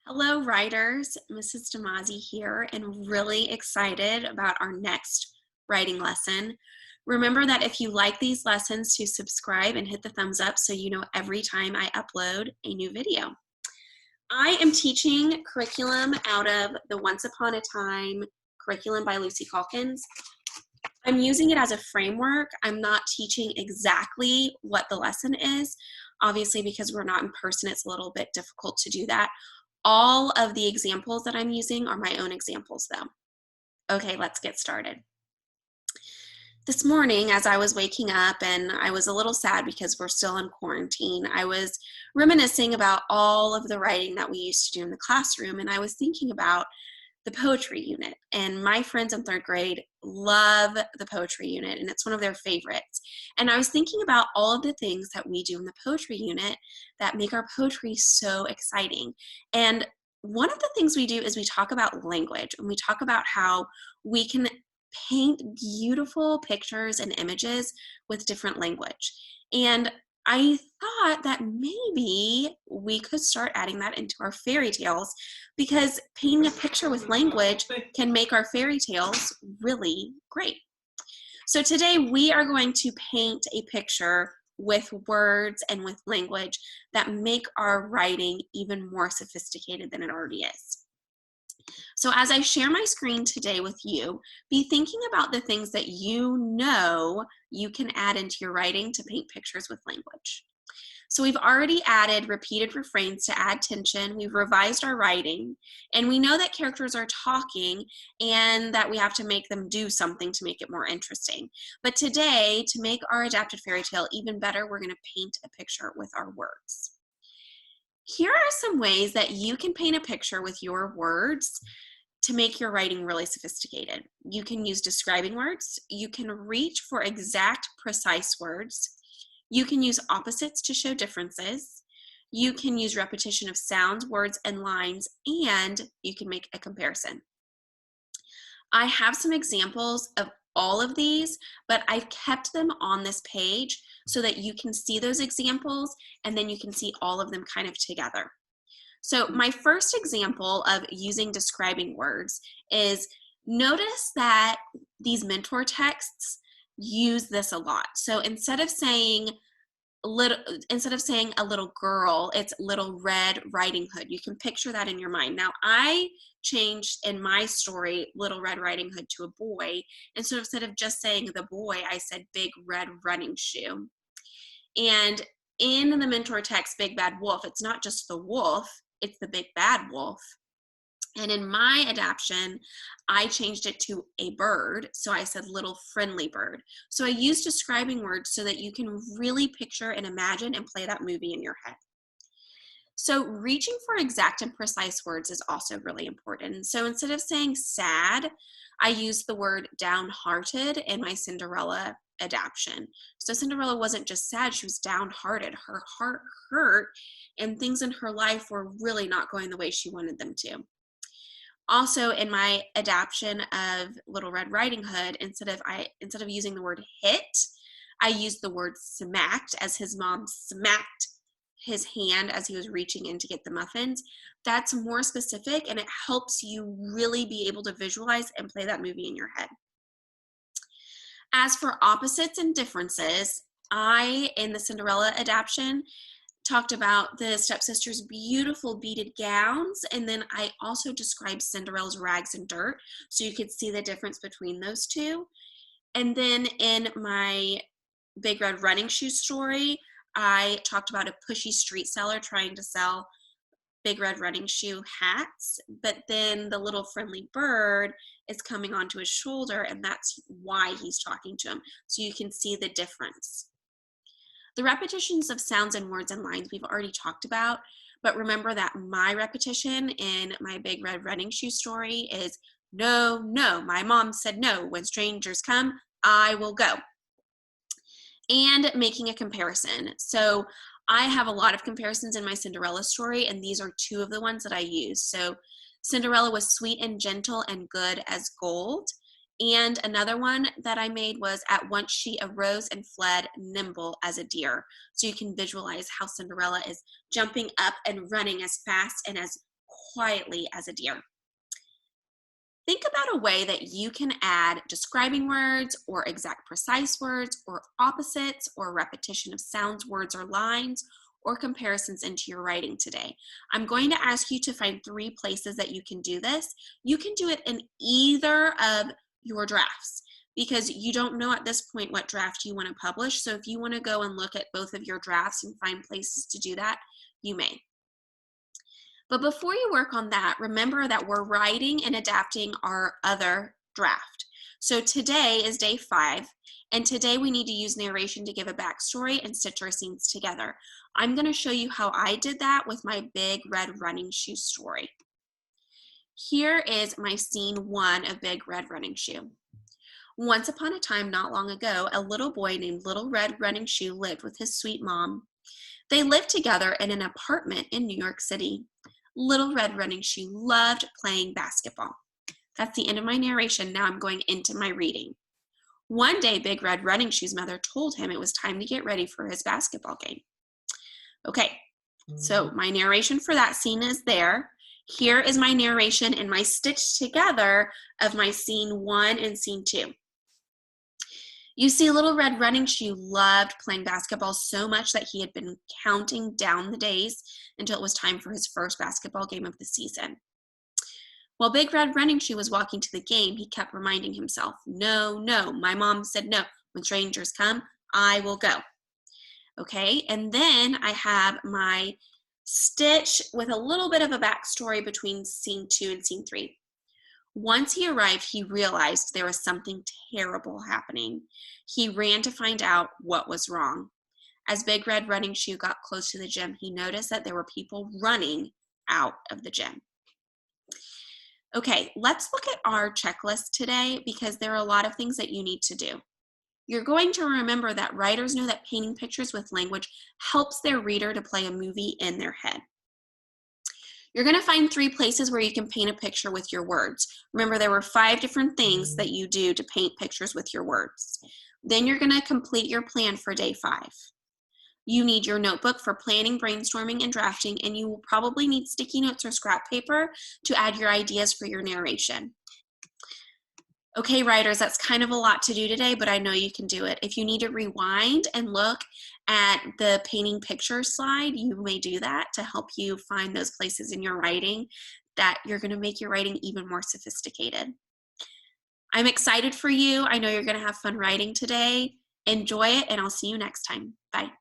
Hello, writers. Mrs. Damazi here, and really excited about our next writing lesson. Remember that if you like these lessons, to subscribe and hit the thumbs up so you know every time I upload a new video. I am teaching curriculum out of the Once Upon a Time curriculum by Lucy Calkins. I'm using it as a framework. I'm not teaching exactly what the lesson is. Obviously, because we're not in person, it's a little bit difficult to do that. All of the examples that I'm using are my own examples though. Okay, let's get started. This morning, as I was waking up, and I was a little sad because we're still in quarantine, I was reminiscing about all of the writing that we used to do in the classroom, and I was thinking about the poetry unit. And my friends in third grade love the poetry unit, and it's one of their favorites. And I was thinking about all of the things that we do in the poetry unit that make our poetry so exciting. And one of the things we do is we talk about language, and we talk about how we can paint beautiful pictures and images with different language. And I thought that maybe we could start adding that into our fairy tales, because painting a picture with language can make our fairy tales really great. So today we are going to paint a picture with words and with language that make our writing even more sophisticated than it already is. So as I share my screen today with you, be thinking about the things that you know you can add into your writing to paint pictures with language. So we've already added repeated refrains to add tension. We've revised our writing, and we know that characters are talking and that we have to make them do something to make it more interesting. But today, to make our adapted fairy tale even better, we're going to paint a picture with our words. Here are some ways that you can paint a picture with your words to make your writing really sophisticated. You can use describing words. You can reach for exact, precise words. You can use opposites to show differences. You can use repetition of sounds, words, and lines, and you can make a comparison. I have some examples of all of these, but I've kept them on this page so that you can see those examples, and then you can see all of them kind of together. So my first example of using describing words is, notice that these mentor texts use this a lot. So instead of saying a little girl, it's Little Red Riding Hood. You can picture that in your mind. Now I changed in my story Little Red Riding Hood to a boy, and so instead of just saying the boy, I said Big Red Running Shoe. And in the mentor text, Big Bad Wolf, it's not just the wolf, it's the big bad wolf. And in my adaptation, I changed it to a bird. So I said Little Friendly Bird. So I used describing words so that you can really picture and imagine and play that movie in your head. So reaching for exact and precise words is also really important. So instead of saying sad, I used the word downhearted in my Cinderella adaptation. So Cinderella wasn't just sad, she was downhearted. Her heart hurt, and things in her life were really not going the way she wanted them to. Also, in my adaptation of Little Red Riding Hood, instead of using the word hit, I used the word smacked, as his mom smacked his hand as he was reaching in to get the muffins. That's more specific, and it helps you really be able to visualize and play that movie in your head. As for opposites and differences, in the Cinderella adaptation, talked about the stepsisters' beautiful beaded gowns, and then I also described Cinderella's rags and dirt, so you could see the difference between those two. And then in my Big Red Running Shoe story, I talked about a pushy street seller trying to sell Big Red Running Shoe hats, but then the Little Friendly Bird is coming onto his shoulder, and that's why he's talking to him. So you can see the difference. The repetitions of sounds and words and lines we've already talked about, but remember that my repetition in my Big Red Running Shoe story is no, no. My mom said no. When strangers come, I will go. And making a comparison. So I have a lot of comparisons in my Cinderella story, and these are two of the ones that I use. So Cinderella was sweet and gentle and good as gold. And another one that I made was, at once she arose and fled, nimble as a deer. So you can visualize how Cinderella is jumping up and running as fast and as quietly as a deer. Think about a way that you can add describing words or exact precise words or opposites or repetition of sounds, words, or lines or comparisons into your writing today. I'm going to ask you to find 3 places that you can do this. You can do it in either of your drafts because you don't know at this point what draft you want to publish. So if you want to go and look at both of your drafts and find places to do that, you may. But before you work on that, remember that we're writing and adapting our other draft. So today is day 5, and today we need to use narration to give a backstory and stitch our scenes together. I'm going to show you how I did that with my Big Red Running Shoe story. Here is my scene 1 of Big Red Running Shoe. Once upon a time, not long ago, a little boy named Little Red Running Shoe lived with his sweet mom. They lived together in an apartment in New York City. Little Red Running Shoe loved playing basketball. That's the end of my narration. Now I'm going into my reading. One day, Big Red Running Shoe's mother told him it was time to get ready for his basketball game. Okay, so my narration for that scene is there. Here is my narration and my stitch together of my scene 1 and scene 2. You see, Little Red Running Shoe loved playing basketball so much that he had been counting down the days until it was time for his first basketball game of the season. While Big Red Running Shoe was walking to the game, he kept reminding himself, no, no, my mom said no. When strangers come, I will go. Okay, and then I have my stitch with a little bit of a backstory between scene 2 and scene 3. Once he arrived, he realized there was something terrible happening. He ran to find out what was wrong. As Big Red Running Shoe got close to the gym, he noticed that there were people running out of the gym. Okay, let's look at our checklist today because there are a lot of things that you need to do. You're going to remember that writers know that painting pictures with language helps their reader to play a movie in their head. You're going to find 3 places where you can paint a picture with your words. Remember, there were 5 different things that you do to paint pictures with your words. Then you're going to complete your plan for day 5. You need your notebook for planning, brainstorming, and drafting, and you will probably need sticky notes or scrap paper to add your ideas for your narration. Okay, writers, that's kind of a lot to do today, but I know you can do it. If you need to rewind and look at the painting picture slide, you may do that to help you find those places in your writing that you're going to make your writing even more sophisticated. I'm excited for you. I know you're going to have fun writing today. Enjoy it, and I'll see you next time. Bye.